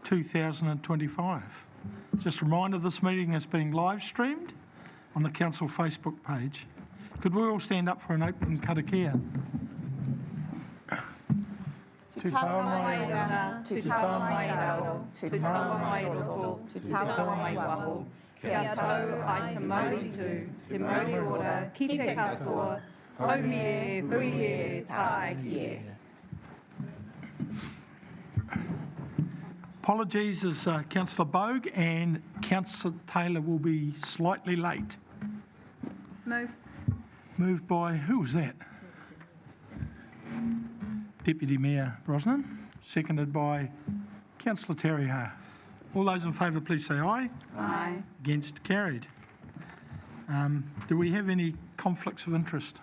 2025. Just a reminder, this meeting is being live streamed on the Council Facebook page. Could we all stand up for an opening karakia? Te taua mai rana, te taua mai raro, te taua mai roko, te taua mai waho. Kia tau ai te mauritu, te mauri ora, ki te katoa, haumi e, hui e, tae ki e. Apologies as Councillor Bogue and Councillor Taylor will be slightly late. Move. Moved by, who was that? Deputy Mayor Brosnan, seconded by Councillor Terriha. All those in favour, please say aye. Aye. Against, carried. Do we have any conflicts of interest?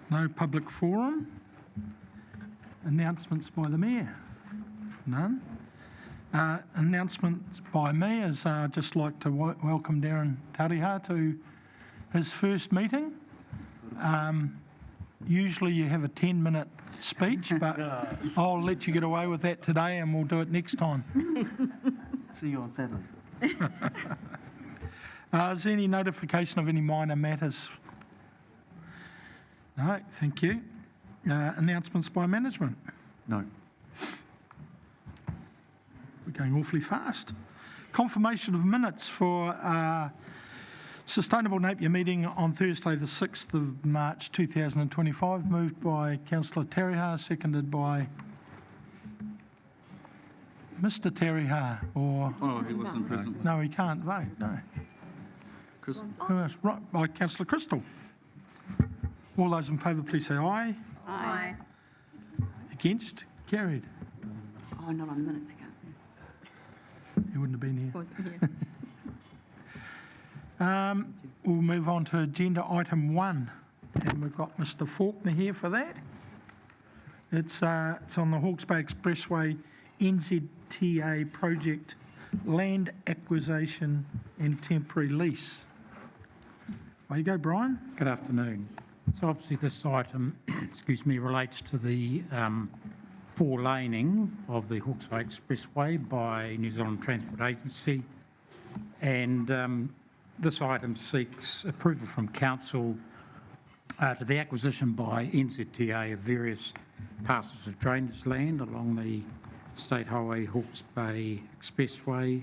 No public forum. Announcements by the Mayor? None. Announcements by me is I'd just like to welcome Darren Tariha to his first meeting. Usually you have a 10-minute speech, but I'll let you get away with that today and we'll do it next time. See you on Saturday. Is there any notification of any minor matters? No, thank you. Announcements by management? No. We're going awfully fast. Confirmation of minutes for Sustainable Napier meeting on Thursday the 6th of March 2025, moved by Councillor Terriha, seconded by Mr Terriha, or... Oh, he wasn't present. No, he can't vote, no. Chris? Who else? Right, by Councillor Crystal. All those in favour, please say aye. Aye. Against? Carried. Oh, not on the minutes ago. He wouldn't have been here. Wasn't here. We'll move on to agenda item 1, and we've got Mr Faulkner here for that. It's on the Hawke's Bay Expressway NZTA project, land acquisition and temporary lease. There you go, Brian. Good afternoon. So obviously this item, relates to the four-laning of the Hawke's Bay Expressway by New Zealand Transport Agency, and this item seeks approval from Council to the acquisition by NZTA of various parcels of drainage land along the State Highway Hawke's Bay Expressway,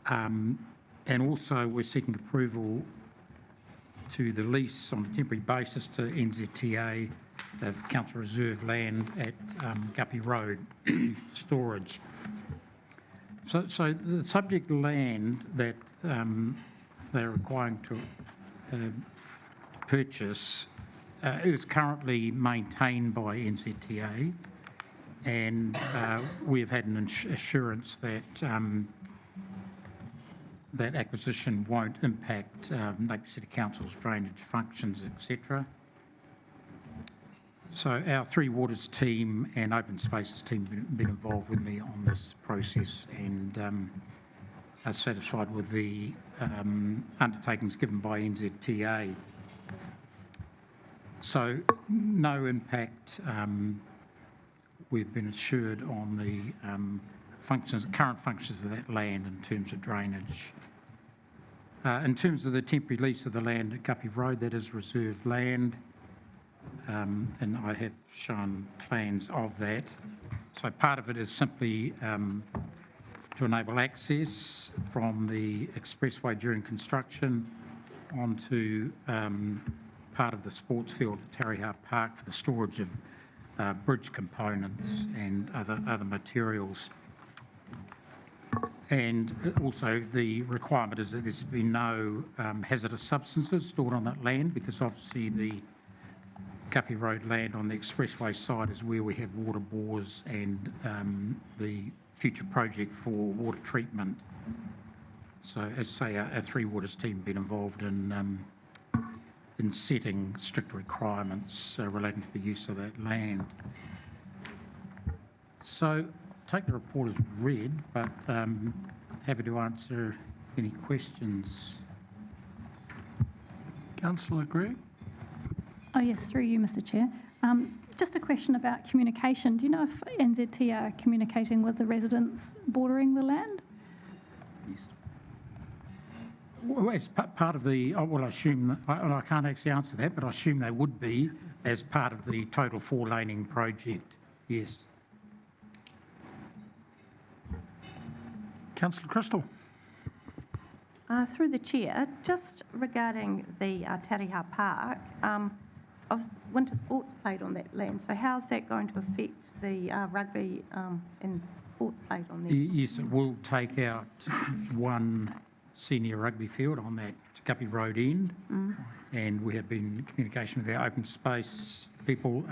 and also we're seeking approval to the lease on a temporary basis to NZTA of council reserve land at Guppy Road storage. So the subject land that they're requiring to purchase is currently maintained by NZTA, and we've had an assurance that that acquisition won't impact Napier City Council's drainage functions, etc. So our Three Waters team and Open Spaces team have been involved with me on this process and are satisfied with the undertakings given by NZTA. So no impact, we've been assured on the current functions of that land in terms of drainage. In terms of the temporary lease of the land at Guppy Road, that is reserved land, and I have shown plans of that. So part of it is simply to enable access from the expressway during construction onto part of the sports field at Tariha Park for the storage of bridge components and other materials. And also the requirement is that there's be no hazardous substances stored on that land, because obviously the Guppy Road land on the expressway side is where we have water bores and the future project for water treatment. So as I say, our Three Waters team have been involved in setting strict requirements relating to the use of that land. So take the report as read, but happy to answer any questions. Councillor Gregg? Oh yes, through you, Mr Chair. Just a question about communication. Do you know if NZT are communicating with the residents bordering the land? Yes. Well, it's part of the, well, I assume, and I can't actually answer that, but I assume they would be as part of the total 4-laning project, yes. Councillor Crystal. Through the chair, just regarding the Tariha Park, winter sports played on that land, so how's that going to affect the rugby and sports played on there? Yes, it will take out one senior rugby field on that Guppy Road end, and we have been in communication with our open space people.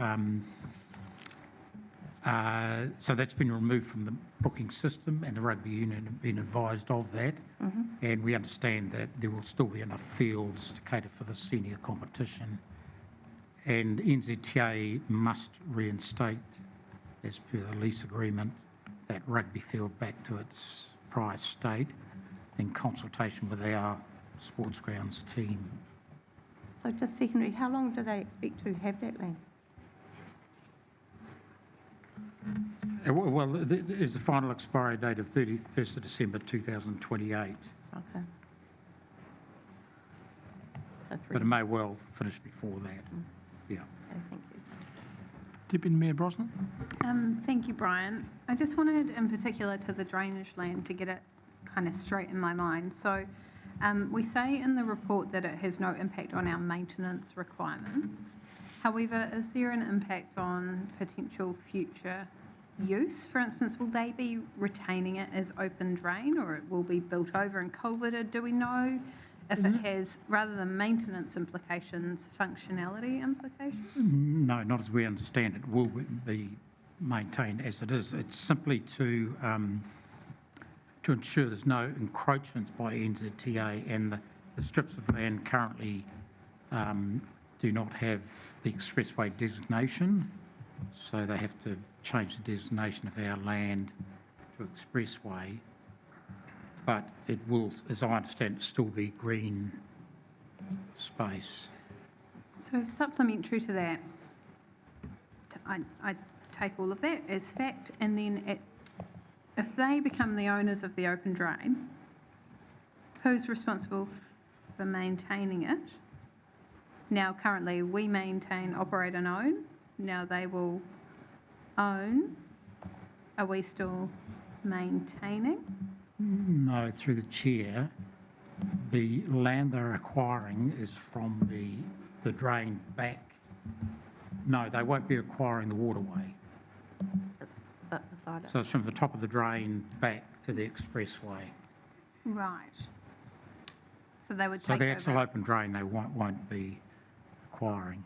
So that's been removed from the booking system, and the rugby union have been advised of that. And we understand that there will still be enough fields to cater for the senior competition. And NZTA must reinstate, as per the lease agreement, that rugby field back to its prior state in consultation with our sports grounds team. So just secondary, how long do they expect to have that land? Well, there's a final expiry date of 31st of December 2028, Okay. So but it may well finish before that. Yeah. Okay, thank you. Deputy Mayor Brosnan. Thank you, Brian. I just wanted, in particular, to the drainage land to get it kind of straight in my mind. So we say in the report that it has no impact on our maintenance requirements. However, is there an impact on potential future use? For instance, will they be retaining it as open drain, or it will be built over and culverted? Do we know if it has, rather than maintenance implications, functionality implications? No, not as we understand it. Will be maintained as it is. It's simply to ensure there's no encroachments by NZTA, and the strips of land currently do not have the expressway designation, so they have to change the designation of our land to expressway. But it will, as I understand it, still be green space. So supplementary to that, I take all of that as fact, and then if they become the owners of the open drain, who's responsible for maintaining it? Now, currently, we maintain, operate and own. Now they will own. Are we still maintaining? No, through the chair, the land they're acquiring is from the drain back. No, they won't be acquiring the waterway. It's beside it. So it's from the top of the drain back to the expressway. Right. So they would So take the actual over. open drain they won't be acquiring.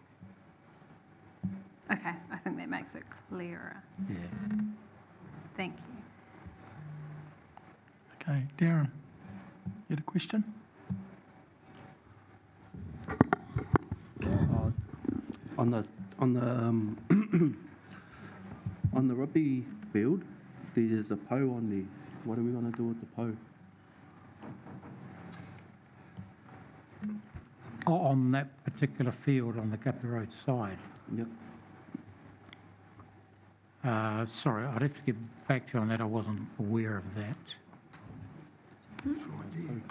Okay, I think that makes it clearer. Yeah. Thank you. Okay, Darren, you had a question? On the on the rugby field, there's a PO on there. What are we going to do with the PO? On that particular field on the Guppy Road side. Yep. Sorry, I'd have to get back to you on that. I wasn't aware of that.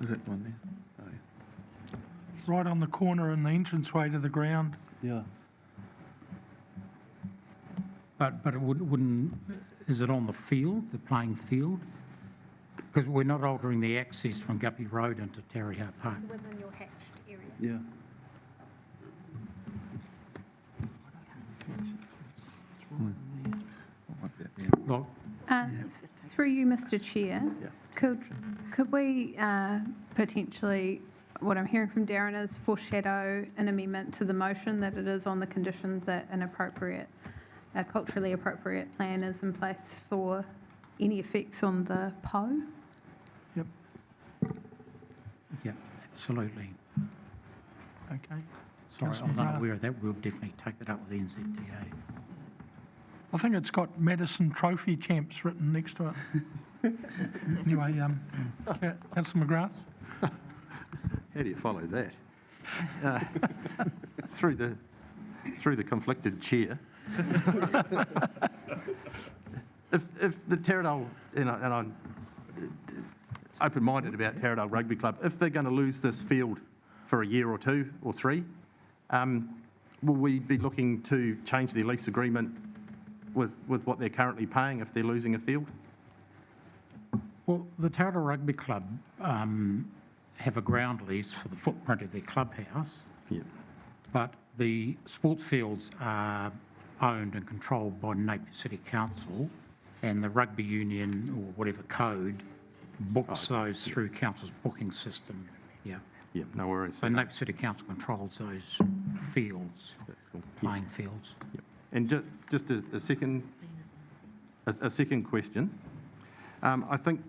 Is that one there? Oh, yeah. Right on the corner in the entranceway to the ground. Yeah. But it wouldn't, is it on the field, the playing field? Because we're not altering the access from Guppy Road into Tariha Park. Within your hatched area. Yeah. Look, Through you, Mr. Chair, Yeah. could we potentially, what I'm hearing from Darren is foreshadow an amendment to the motion that it is on the condition that a culturally appropriate plan is in place for any effects on the PO? Yep, yeah, absolutely. okay. Sorry, Councillor I'm not McGrath. aware of that. We'll definitely take that up with NZTA. I think it's got Madison Trophy champs written next to it. Anyway, Councillor McGrath. How do you follow that? Through the through the conflicted chair, if the Taradale, and I'm open-minded about Taradale Rugby Club, if they're going to lose this field for a year or two or three, will we be looking to change their lease agreement with what they're currently paying if they're losing a field? Well, the Taradale Rugby Club have a ground lease for the footprint of their clubhouse, Yeah. but the sports fields are owned and controlled by Napier City Council, and the rugby union or whatever code books those through council's booking system. Yeah. Yeah, no worries. So Napier City Council controls those fields, That's cool. playing fields. Yep. And just a second question. I think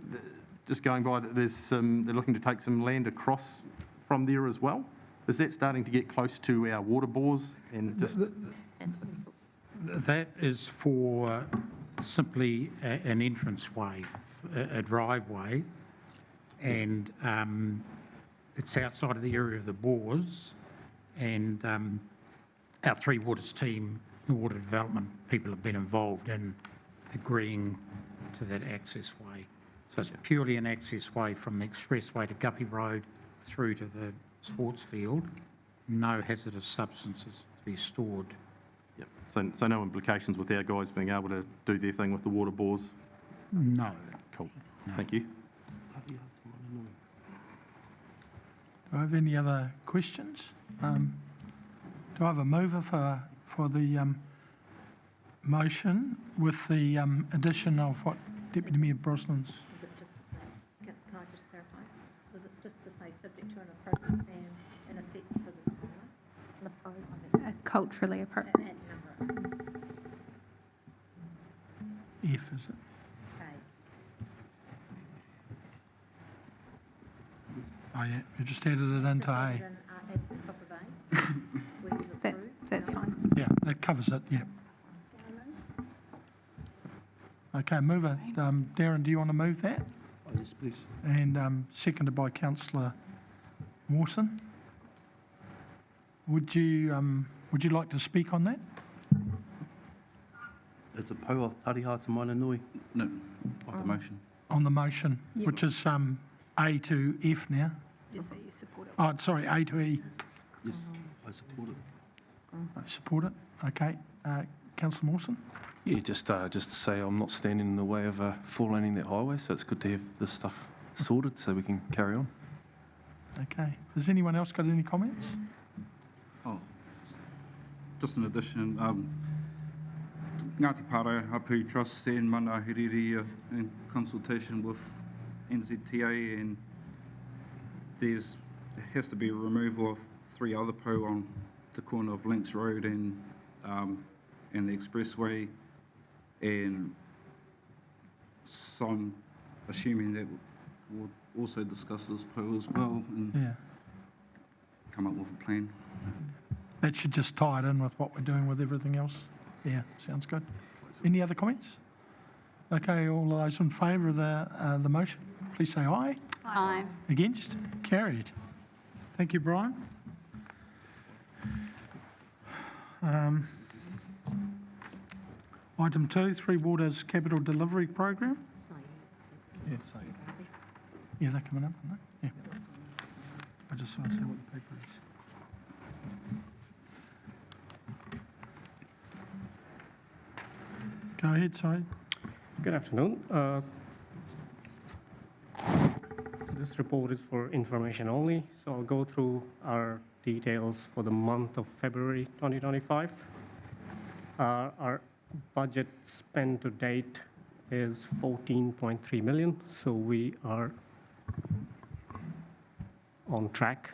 just going by, there's they're looking to take some land across from there as well. Is that starting to get close to our water bores and just? That is for simply an entranceway, a driveway, and it's outside of the area of the bores, and our Three Waters team, the water development people, have been involved in agreeing to that access way. So it's purely an access way from the expressway to Guppy Road through to the sports field. No hazardous substances to be stored. Yep. So no implications with our guys being able to do their thing with the water bores? No. Cool. Thank you. Do I have any other questions? Do I have a mover for the motion with the addition of what Deputy Mayor Brosnan's? Was it just to say, can I just clarify? Was it just to say subject to an appropriate ban in effect for the Culturally appropriate. at number F, is it? A? Oh, yeah, you just added it into Just add A. it in, at the top of A, where you've approved. That's fine. Yeah, that covers it, yeah. Okay, mover, Darren, do you want to move that? Oh, yes, please. And seconded by councillor Mawson. Would you like to speak on that? It's a pau of Tariha to Mainanui. No, of the motion. On the motion, which is A to F now. Just say you support it. Oh, sorry, A to E. Yes, I support it. I support it. Okay. Councillor Mawson? Yeah, just to say I'm not standing in the way of full laning that highway, so it's good to have this stuff sorted so we can carry on. Okay. Has anyone else got any comments? Oh, just an addition. Ngāti Pāro Hapu Trust and Mana Hiriri in consultation with NZTA, and there has to be a removal of 3 other pau on the corner of Links Road and the expressway, and so I'm assuming that we'll also discuss this pau as well and Yeah. come up with a plan. That should just tie it in with what we're doing with everything else. Yeah, sounds good. Any other comments? Okay, all those in favour of the motion, please say aye. Aye. Against? Carried. Thank you, Brian. Item 2, Three Waters Capital Delivery Program. Yeah, they're coming up, aren't they? Yeah. I just want to see what the paper is. Go ahead, sorry. Good afternoon. This report is for information only, so I'll go through our details for the month of February 2025. Our budget spent to date is 14.3 million, so we are on track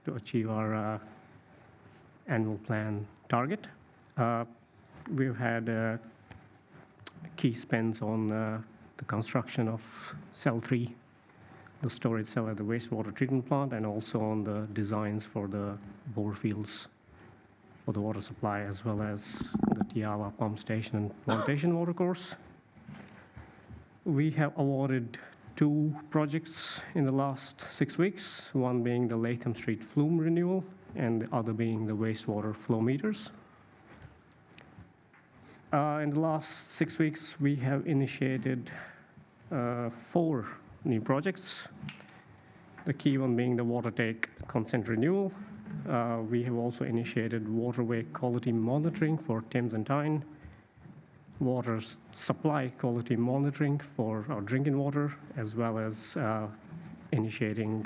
to achieve our annual plan target. We've had key spends on the construction of Cell 3, the storage cell at the wastewater treatment plant, and also on the designs for the bore fields for the water supply, as well as the Tiawa pump station and plantation watercourse. We have awarded 2 projects in the last 6 weeks, one being the Latham Street flume renewal and the other being the wastewater flow meters. In the last 6 weeks, we have initiated 4 new projects. The key one being the water take consent renewal. We have also initiated waterway quality monitoring for Thames and Tyne, water supply quality monitoring for our drinking water, as well as initiating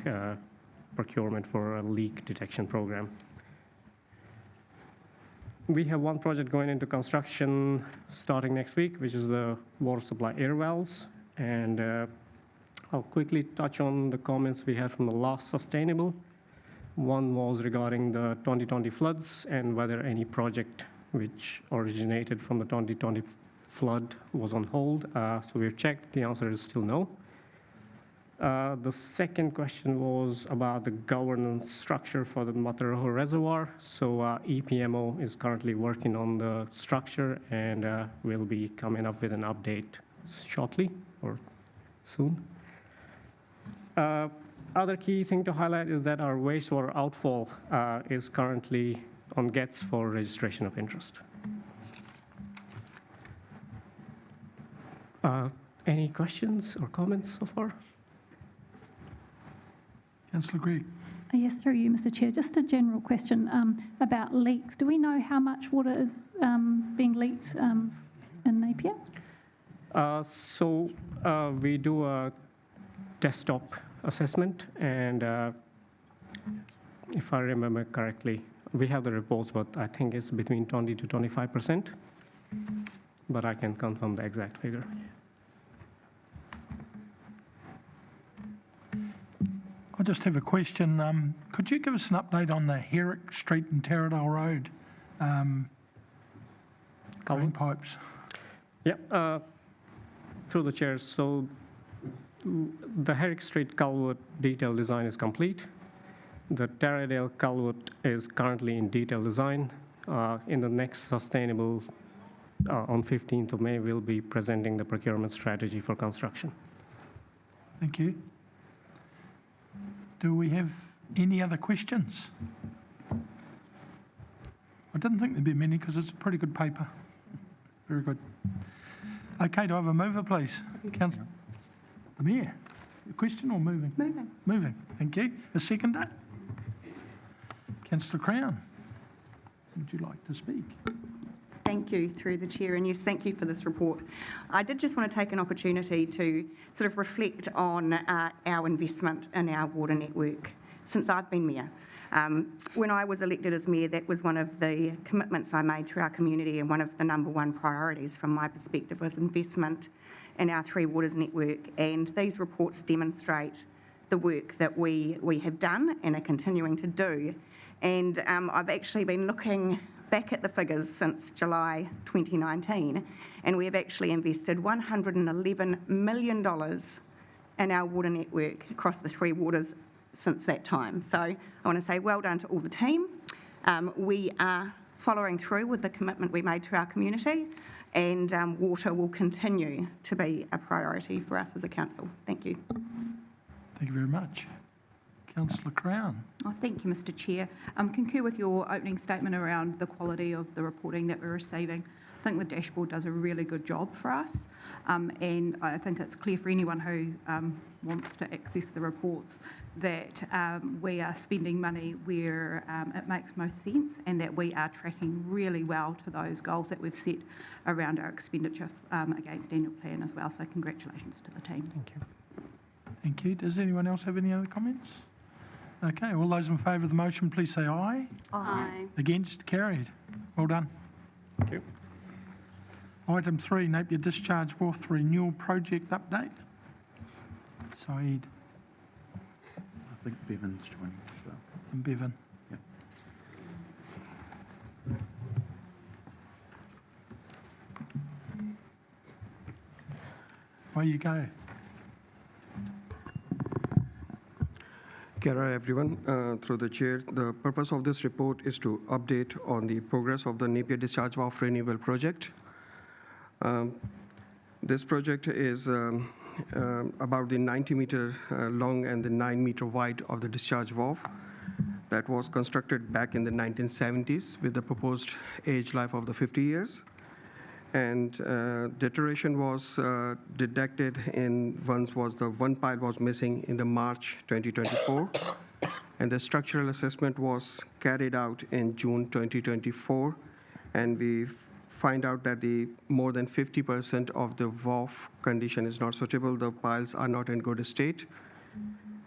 procurement for a leak detection program. We have one project going into construction starting next week, which is the water supply air valves. And I'll quickly touch on the comments we had from the last sustainable. One was regarding the 2020 floods and whether any project which originated from the 2020 flood was on hold. So we've checked. The answer is still no. The second question was about the governance structure for the Mataraho Reservoir. So EPMO is currently working on the structure and will be coming up with an update shortly or soon. Other key thing to highlight is that our wastewater outfall is currently on GETS for registration of interest. Any questions or comments so far? Councillor Gregg. Yes, through you, Mr Chair. Just a general question about leaks. Do we know how much water is being leaked in Napier? So we do a desktop assessment, and if I remember correctly, we have the reports, but I think it's between 20 to 25%, but I can confirm the exact figure. I just have a question. Could you give us an update on the Herrick Street and Taradale Road drain pipes? Yeah, through the chair. So the Herrick Street culvert detailed design is complete. The Taradale culvert is currently in detailed design. In the next sustainable, on 15th of May, we'll be presenting the procurement strategy for construction. Thank you. Do we have any other questions? I didn't think there'd be many because it's a pretty good paper. Very good. Okay, do I have a mover, please? Councillor. The Mayor. A question or moving? Moving. Moving. Thank you. A seconder? Councillor Crown. Would you like to speak? Thank you, through the chair, and yes, thank you for this report. I did just want to take an opportunity to sort of reflect on our investment in our water network since I've been mayor. When I was elected as mayor, that was one of the commitments I made to our community, and one of the #1 priorities from my perspective was investment in our Three Waters network. And these reports demonstrate the work that we have done and are continuing to do. And I've actually been looking back at the figures since July 2019, and we have actually invested $111 million in our water network across the Three Waters since that time. So I want to say well done to all the team. We are following through with the commitment we made to our community, and water will continue to be a priority for us as a council. Thank you. Thank you very much. Councillor Crown. Oh, thank you, Mr Chair. Concur with your opening statement around the quality of the reporting that we're receiving. I think the dashboard does a really good job for us, and I think it's clear for anyone who wants to access the reports that we are spending money where it makes most sense, and that we are tracking really well to those goals that we've set around our expenditure against annual plan as well. So congratulations to the team. Thank you. Thank you. Does anyone else have any other comments? Okay, all those in favour of the motion, please say aye. Aye. Against? Carried. Well done. Thank you. Item 3, Napier Discharge Wharf Renewal Project Update. Saeed I think Bevan's joining as well. and Bevan. Yep. Away you go. Kia ora, everyone. Through the chair, the purpose of this report is to update on the progress of the Napier Discharge Wharf Renewal Project. This project is about the 90-meter long and the 9-meter wide of the discharge wharf that was constructed back in the 1970s with the proposed age life of the 50 years. And deterioration was detected in one pile was missing in the March 2024, and the structural assessment was carried out in June 2024, and we find out that the more than 50% of the WOF condition is not suitable. The piles are not in good state,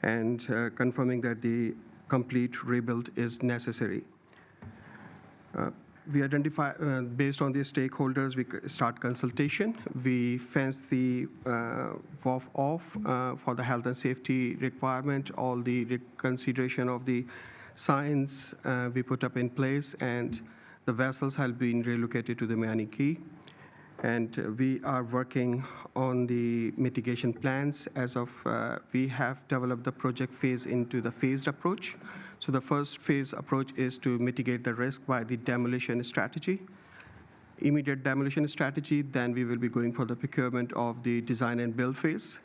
and confirming that the complete rebuild is necessary. We identify, based on the stakeholders, we start consultation. We fence the WOF off for the health and safety requirement. All the consideration of the signs we put up in place, and the vessels have been relocated to the Miami Key. And we are working on the mitigation plans. As of, we have developed the project phase into the phased approach. So the first phase approach is to mitigate the risk by the demolition strategy. Immediate demolition strategy, then we will be going for the procurement of the design and build phase.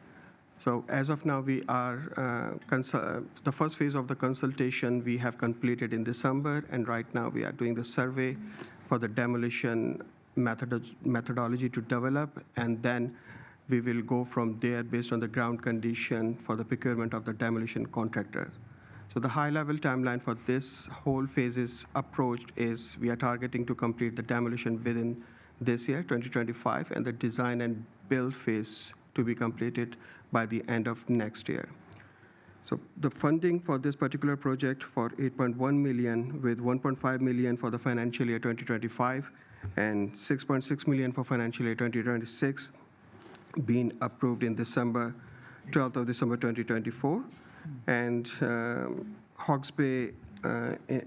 So as of now, we are, the first phase of the consultation we have completed in December, and right now we are doing the survey for the demolition methodology to develop, and then we will go from there based on the ground condition for the procurement of the demolition contractor. So the high-level timeline for this whole phases approach is we are targeting to complete the demolition within this year, 2025, and the design and build phase to be completed by the end of next year. So the funding for this particular project for 8.1 million, with 1.5 million for the financial year 2025 and 6.6 million for financial year 2026, being approved in December, 12th of December 2024. And Hawke's Bay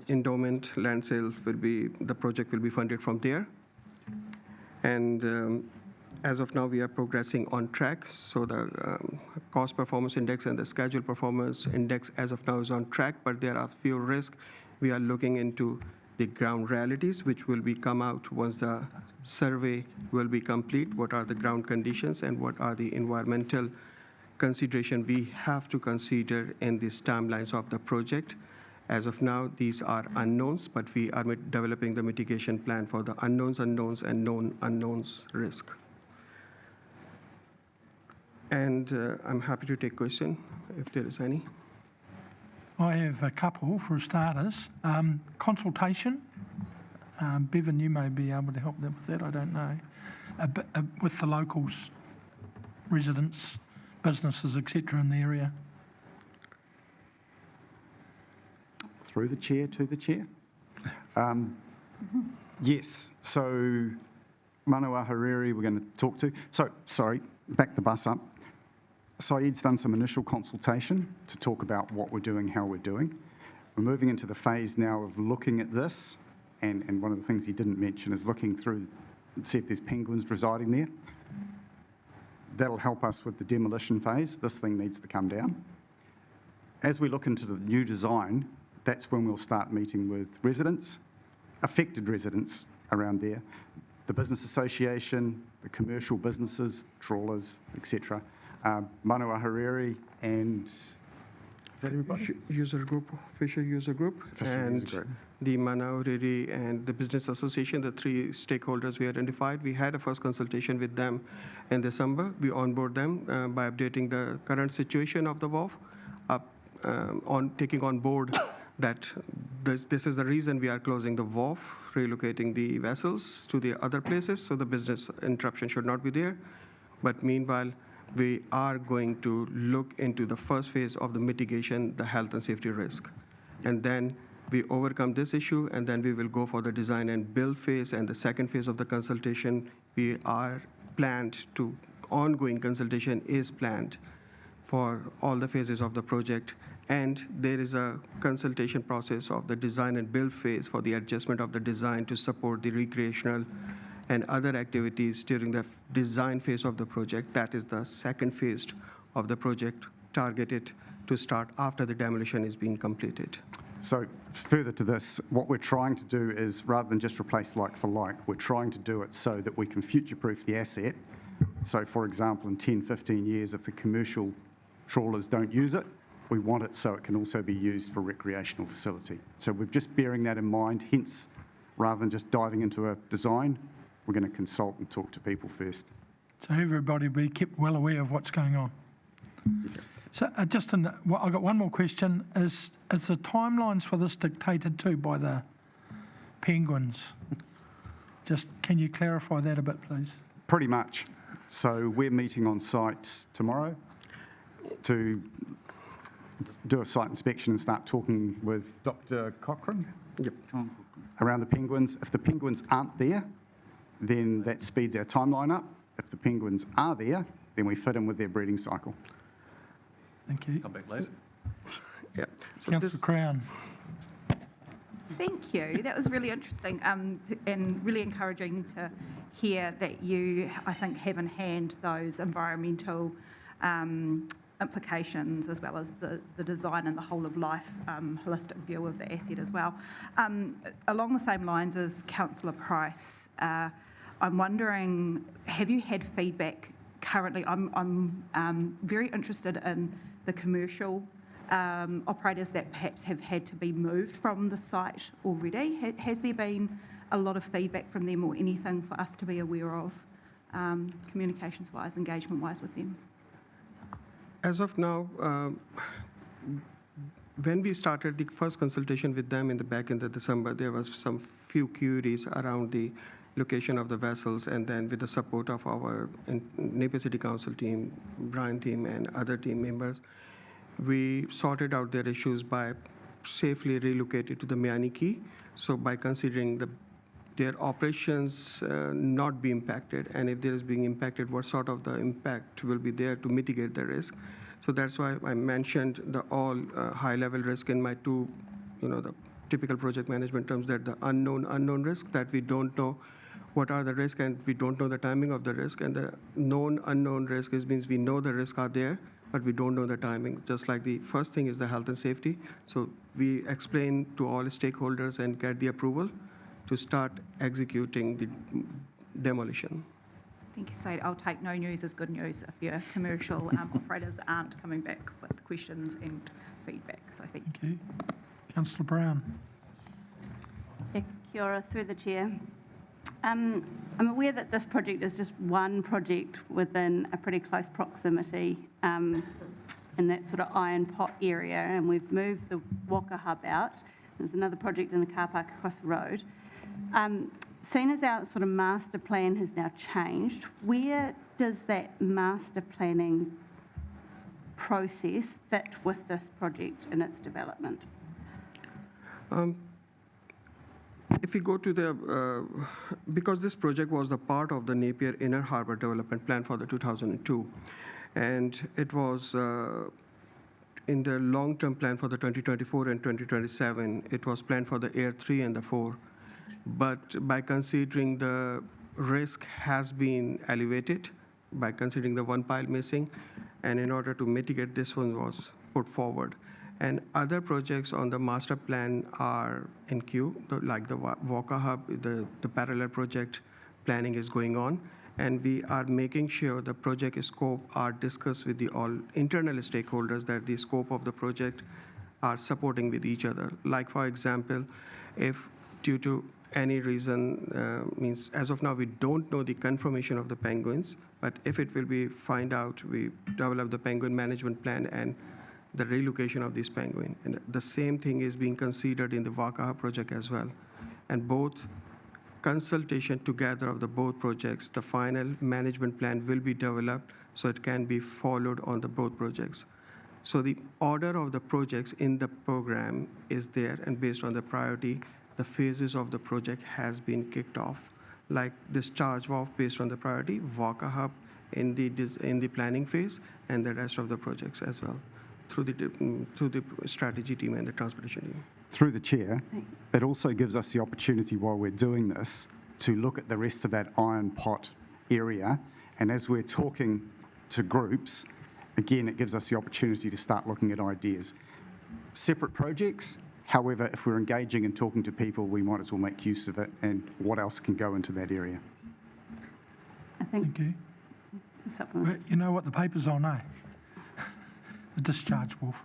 endowment land sale will be, the project will be funded from there. And as of now, we are progressing on track. So the cost performance index and the schedule performance index as of now is on track, but there are few risks. We are looking into the ground realities, which will be come out once the survey will be complete. What are the ground conditions and what are the environmental consideration we have to consider in these timelines of the project. As of now, these are unknowns, but we are developing the mitigation plan for the unknowns, and known unknowns risk. And I'm happy to take question if there is any. I have a couple for starters. Consultation. Bevan, you may be able to help them with that, I don't know. With the locals, residents, businesses, etc. in the area. Through the chair to the chair. Yes, so Manawa Hariri we're going to talk to. So, sorry, back the bus up. Saeed's done some initial consultation to talk about what we're doing, how we're doing. We're moving into the phase now of looking at this, and one of the things he didn't mention is looking through, see if there's penguins residing there. That'll help us with the demolition phase. This thing needs to come down. As we look into the new design, that's when we'll start meeting with residents, affected residents around there, the business association, the commercial businesses, trawlers, etc. Manawa Hariri and, is that everybody? User group, Fisher user group, and the Manawa Hariri and the business association, the three stakeholders we identified. We had a first consultation with them in December. We onboard them by updating the current situation of the WOF, on taking on board that this is the reason we are closing the WOF, relocating the vessels to the other places, so the business interruption should not be there. But meanwhile, we are going to look into the first phase of the mitigation, the health and safety risk. And then we overcome this issue, and then we will go for the design and build phase. And the second phase of the consultation, we are planned to, ongoing consultation is planned for all the phases of the project. And there is a consultation process of the design and build phase for the adjustment of the design to support the recreational and other activities during the design phase of the project. That is the second phase of the project, targeted to start after the demolition is being completed. So further to this, what we're trying to do is, rather than just replace like for like, we're trying to do it so that we can future-proof the asset. So for example, in 10, 15 years, if the commercial trawlers don't use it, we want it so it can also be used for recreational facility. So we're just bearing that in mind, hence, rather than just diving into a design, we're going to consult and talk to people first. So everybody be kept well aware of what's going on. Yes. So I've got one more question. Is the timelines for this dictated too by the penguins? Just can you clarify that a bit, please? Pretty much. So we're meeting on site tomorrow to do a site inspection and start talking with Dr. Cochrane around the penguins. If the penguins aren't there, then that speeds our timeline up. If the penguins are there, then we fit in with their breeding cycle. Thank you. Come back later. Yeah. So Councillor Crown. Thank you. That was really interesting and really encouraging to hear that you, I think, have in hand those environmental implications as well as the design and the whole of life holistic view of the asset as well. Along the same lines as Councillor Price, I'm wondering, have you had feedback currently? I'm very interested in the commercial operators that perhaps have had to be moved from the site already. Has there been a lot of feedback from them or anything for us to be aware of, communications-wise, engagement-wise with them? As of now, when we started the first consultation with them back in December, there was some few queries around the location of the vessels, and then with the support of our Napier City Council team, Brian team, and other team members, we sorted out their issues by safely relocated to the Miami Key. So by considering their operations not be impacted, and if there is being impacted, what sort of the impact will be there to mitigate the risk. So that's why I mentioned the all high-level risk in my two, the typical project management terms, that the unknown risk, that we don't know what are the risks and we don't know the timing of the risk, and the known unknown risk means we know the risks are there, but we don't know the timing. Just like the first thing is the health and safety. So we explain to all stakeholders and get the approval to start executing the demolition. Thank you. So I'll take no news as good news if your commercial operators aren't coming back with questions and feedback. So thank you. Thank you. Councillor Brown. Kia ora, through the chair. I'm aware that this project is just one project within a pretty close proximity in that sort of iron pot area, and we've moved the Waka Hub out. There's another project in the car park across the road. Seeing as our sort of master plan has now changed, where does that master planning process fit with this project and its development? If we go to because this project was the part of the Napier Inner Harbour Development Plan for the 2002, and it was in the long-term plan for the 2024 and 2027, it was planned for the Air 3 and the 4. But by considering the risk has been elevated, by considering the one pile missing, and in order to mitigate, this one was put forward. And other projects on the master plan are in queue, like the Waka Hub, the parallel project planning is going on, and we are making sure the project scope are discussed with the all internal stakeholders, that the scope of the project are supporting with each other. Like, for example, if due to any reason, means as of now we don't know the confirmation of the penguins, but if it will be find out, we develop the penguin management plan and the relocation of this penguin. And the same thing is being considered in the Waka Hub project as well. And both consultation together of the both projects, the final management plan will be developed so it can be followed on the both projects. So the order of the projects in the program is there, and based on the priority, the phases of the project has been kicked off. Like discharge valve based on the priority, Waka Hub in the planning phase, and the rest of the projects as well, through the strategy team and the transportation team. Through the chair, it also gives us the opportunity while we're doing this to look at the rest of that iron pot area. And as we're talking to groups, again, it gives us the opportunity to start looking at ideas. Separate projects, however, if we're engaging and talking to people, we might as well make use of it and what else can go into that area. I think. Thank you. Well, you know what the paper's on, eh? The discharge valve.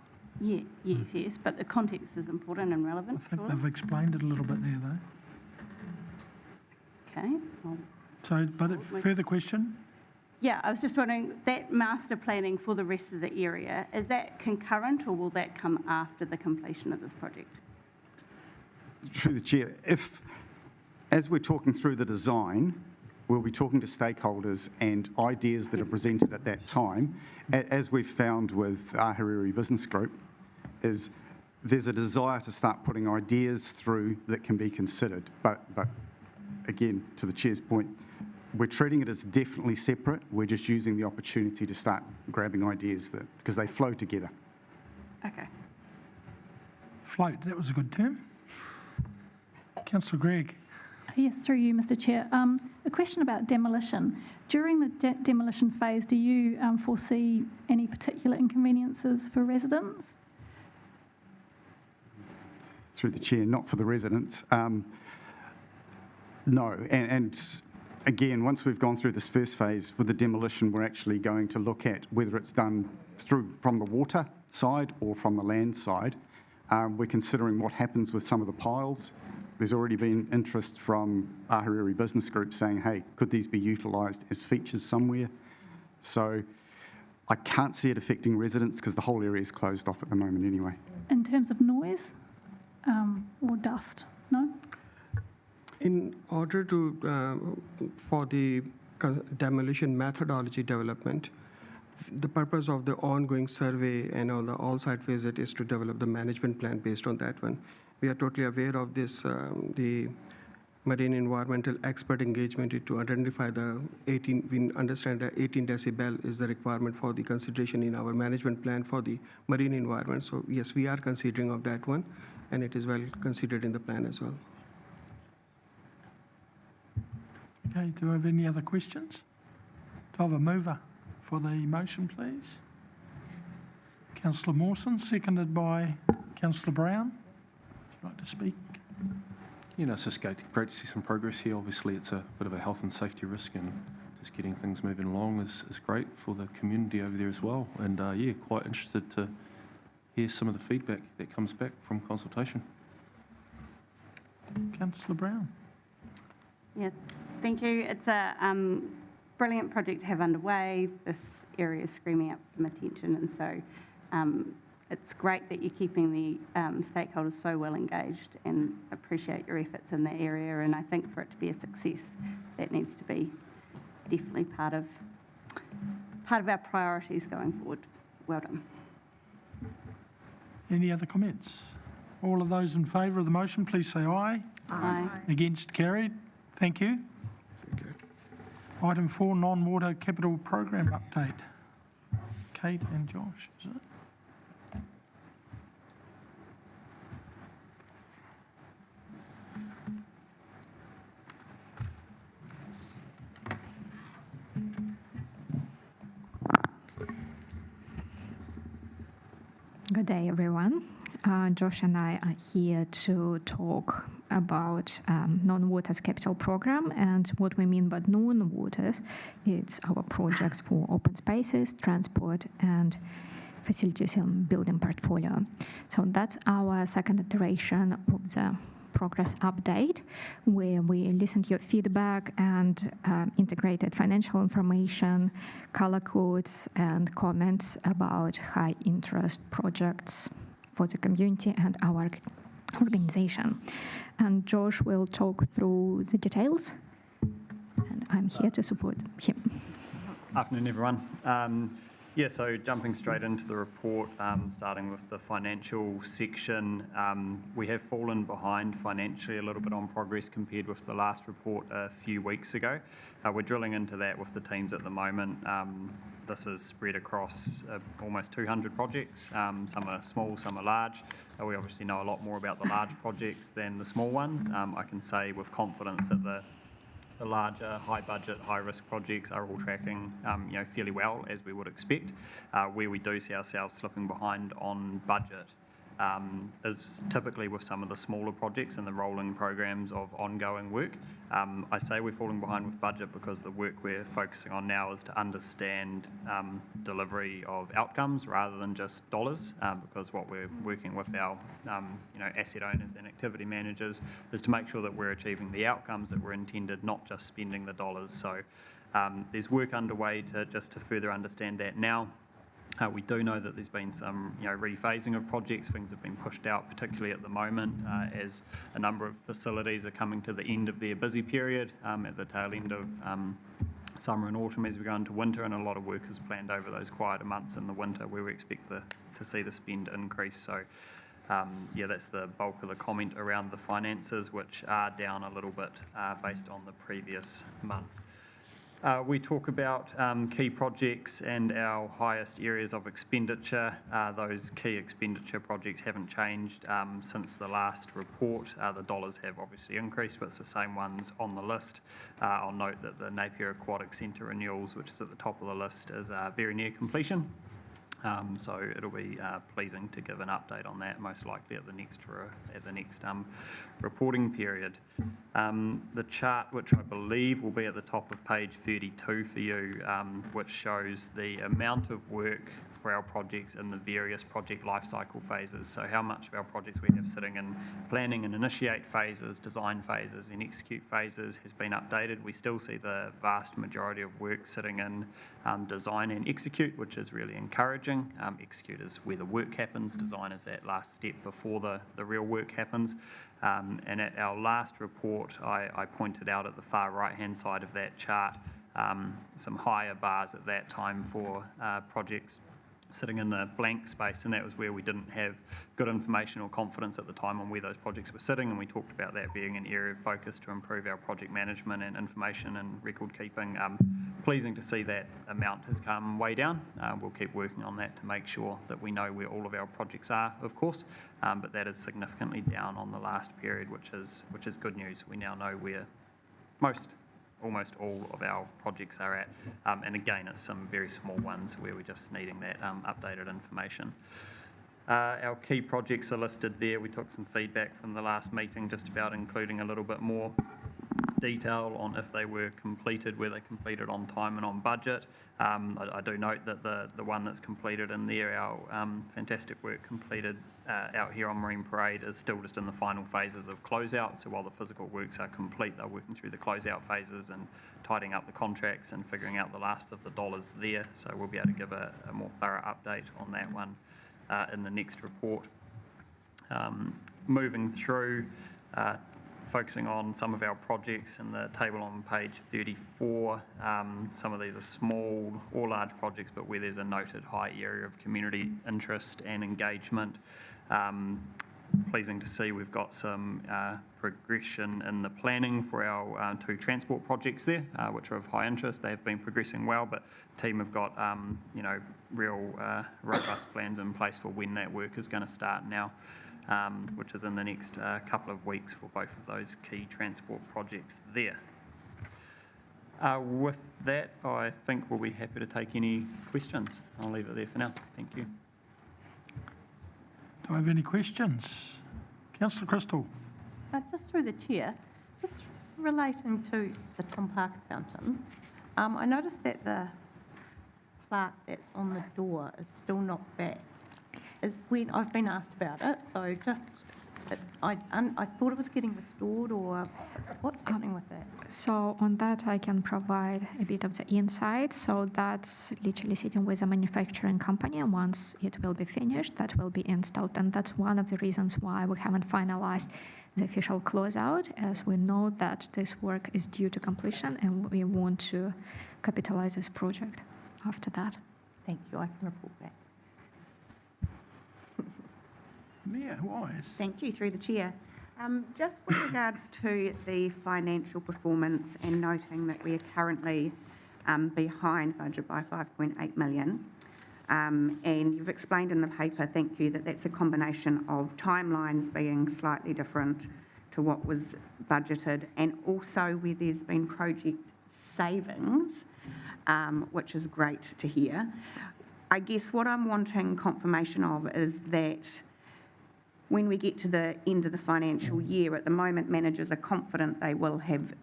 Yeah, yes, but the context is important and relevant. I think they've explained it a little bit there, though. Okay, I'll So, but further question? Yeah, I was just wondering, that master planning for the rest of the area, is that concurrent or will that come after the completion of this project? Through the chair, as we're talking through the design, we'll be talking to stakeholders and ideas that are presented at that time. As we've found with Ahuriri Business Group, is there's a desire to start putting ideas through that can be considered. But again, to the chair's point, we're treating it as definitely separate. We're just using the opportunity to start grabbing ideas because they flow together. Okay. Float, that was a good term. Councillor Gregg. Yes, through you, Mr Chair. A question about demolition. During the demolition phase, do you foresee any particular inconveniences for residents? Through the chair, not for the residents. No, and again, once we've gone through this first phase with the demolition, we're actually going to look at whether it's done from the water side or from the land side. We're considering what happens with some of the piles. There's already been interest from Ahuriri Business Group saying, hey, could these be utilised as features somewhere? So I can't see it affecting residents because the whole area is closed off at the moment anyway. In terms of noise or dust, no? In order to, for the demolition methodology development, the purpose of the ongoing survey and all site visit is to develop the management plan based on that one. We are totally aware of this, the marine environmental expert engagement to identify the 18, we understand that 18 decibel is the requirement for the consideration in our management plan for the marine environment. So yes, we are considering of that one, and it is well considered in the plan as well. Okay, do I have any other questions? Do I have a mover for the motion, please? Councillor Mawson, seconded by Councillor Brown. Would you like to speak? You know, it's just great to see some progress here. Obviously, it's a bit of a health and safety risk, and just getting things moving along is great for the community over there as well. And yeah, quite interested to hear some of the feedback that comes back from consultation. Councillor Brown. Yeah, thank you. It's a brilliant project to have underway. This area is screaming out for some attention, and so it's great that you're keeping the stakeholders so well engaged, and appreciate your efforts in that area. And I think for it to be a success, that needs to be definitely part of our priorities going forward. Well done. Any other comments? All of those in favour of the motion, please say aye. Aye. Against, carried. Thank you. Thank you. Item 4, non-water capital program update. Kate and Josh, is it? Good day, everyone. Josh and I are here to talk about non-waters capital program, and what we mean by non-waters, it's our projects for open spaces, transport, and facilities and building portfolio. So that's our second iteration of the progress update, where we listened to your feedback and integrated financial information, color codes, and comments about high interest projects for the community and our organization. And Josh will talk through the details, and I'm here to support him. Afternoon, everyone. Yeah, so jumping straight into the report, starting with the financial section, we have fallen behind financially a little bit on progress compared with the last report a few weeks ago. We're drilling into that with the teams at the moment. This is spread across almost 200 projects. Some are small, some are large. We obviously know a lot more about the large projects than the small ones. I can say with confidence that the larger, high-budget, high-risk projects are all tracking, fairly well, as we would expect. Where we do see ourselves slipping behind on budget is typically with some of the smaller projects and the rolling programs of ongoing work. I say we're falling behind with budget because the work we're focusing on now is to understand delivery of outcomes rather than just dollars, because what we're working with our asset owners and activity managers is to make sure that we're achieving the outcomes that were intended, not just spending the dollars. So there's work underway to further understand that now. We do know that there's been some rephasing of projects. Things have been pushed out, particularly at the moment, as a number of facilities are coming to the end of their busy period at the tail end of summer and autumn as we go into winter, and a lot of work is planned over those quieter months in the winter where we expect to see the spend increase. So that's the bulk of the comment around the finances, which are down a little bit based on the previous month. We talk about key projects and our highest areas of expenditure. Those key expenditure projects haven't changed since the last report. The dollars have obviously increased, but it's the same ones on the list. I'll note that the Napier Aquatic Centre renewals, which is at the top of the list, is very near completion. So it'll be pleasing to give an update on that, most likely at the next reporting period. The chart, which I believe will be at the top of page 32 for you, which shows the amount of work for our projects in the various project lifecycle phases. So how much of our projects we have sitting in planning and initiate phases, design phases and execute phases has been updated. We still see the vast majority of work sitting in design and execute, which is really encouraging. Execute is where the work happens, design is that last step before the real work happens. And at our last report, I pointed out at the far right-hand side of that chart some higher bars at that time for projects sitting in the blank space, and that was where we didn't have good information or confidence at the time on where those projects were sitting, and we talked about that being an area of focus to improve our project management and information and record keeping. Pleasing to see that amount has come way down. We'll keep working on that to make sure that we know where all of our projects are, of course, but that is significantly down on the last period, which is good news. We now know where almost all of our projects are at. And again, it's some very small ones where we're just needing that updated information. Our key projects are listed there. We took some feedback from the last meeting just about including a little bit more detail on if they were completed, were they completed on time and on budget. I do note that the one that's completed in there, our fantastic work completed out here on Marine Parade, is still just in the final phases of closeout. So while the physical works are complete, they're working through the closeout phases and tidying up the contracts and figuring out the last of the dollars there. So we'll be able to give a more thorough update on that one in the next report. Moving through, focusing on some of our projects in the table on page 34. Some of these are small or large projects, but where there's a noted high area of community interest and engagement. Pleasing to see we've got some progression in the planning for our two transport projects there, which are of high interest. They have been progressing well, but the team have got real robust plans in place for when that work is going to start now. Which is in the next couple of weeks for both of those key transport projects there. With that, I think we'll be happy to take any questions. I'll leave it there for now. Thank you. Do I have any questions? Councillor Crystal. Just through the chair, just relating to the Tom Parker fountain, I noticed that the plaque that's on the door is still not back. When I've been asked about it, so just I thought it was getting restored, or what's happening with that? So on that, I can provide a bit of the insight. So that's literally sitting with a manufacturing company, and once it will be finished, that will be installed, and that's one of the reasons why we haven't finalized the official closeout, as we know that this work is due to completion, and we want to capitalize this project after that. Thank you. I can report back. Yeah, wise. Thank you, through the chair. Just with regards to the financial performance and noting that we are currently behind budget by 5.8 million, and you've explained in the paper, thank you, that that's a combination of timelines being slightly different to what was budgeted, and also where there's been project savings, which is great to hear. I guess what I'm wanting confirmation of is that when we get to the end of the financial year, at the moment, managers are confident they will have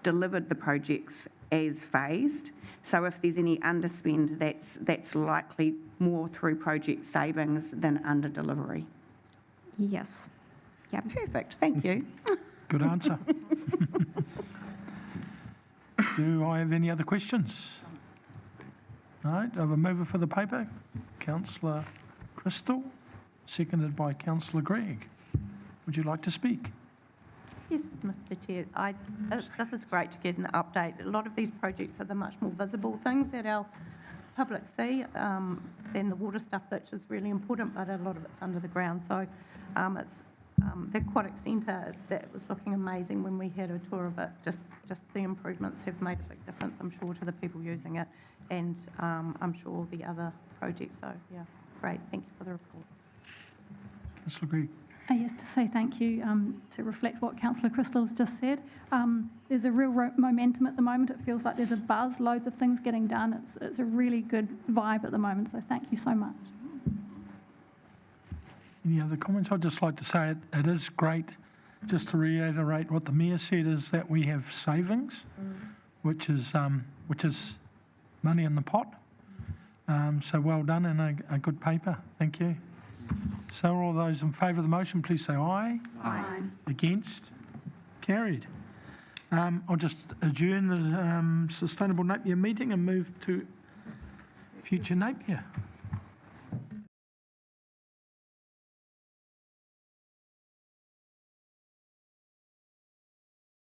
delivered the projects as phased. So if there's any underspend, that's likely more through project savings than under delivery. Yes. Yep. Perfect, thank you. Good answer. Do I have any other questions? Right, I have a mover for the paper, Councillor Crystal, seconded by Councillor Gregg. Would you like to speak? Yes, Mr Chair. This is great to get an update. A lot of these projects are the much more visible things that our public see than the water stuff, which is really important, but a lot of it's under the ground. So the aquatic centre, that was looking amazing when we had a tour of it. Just the improvements have made a big difference, I'm sure, to the people using it, and I'm sure the other projects. So, yeah, great. Thank you for the report. Councillor Gregg. Yes, to say thank you, to reflect what Councillor Crystal has just said. There's a real momentum at the moment. It feels like there's a buzz, loads of things getting done. It's a really good vibe at the moment, so thank you so much. Any other comments? I'd just like to say it is great, just to reiterate what the Mayor said, is that we have savings, which is money in the pot. So well done, and a good paper. Thank you. So all those in favour of the motion, please say aye. Aye. Against? Carried. I'll just adjourn the Sustainable Napier meeting and move to future Napier.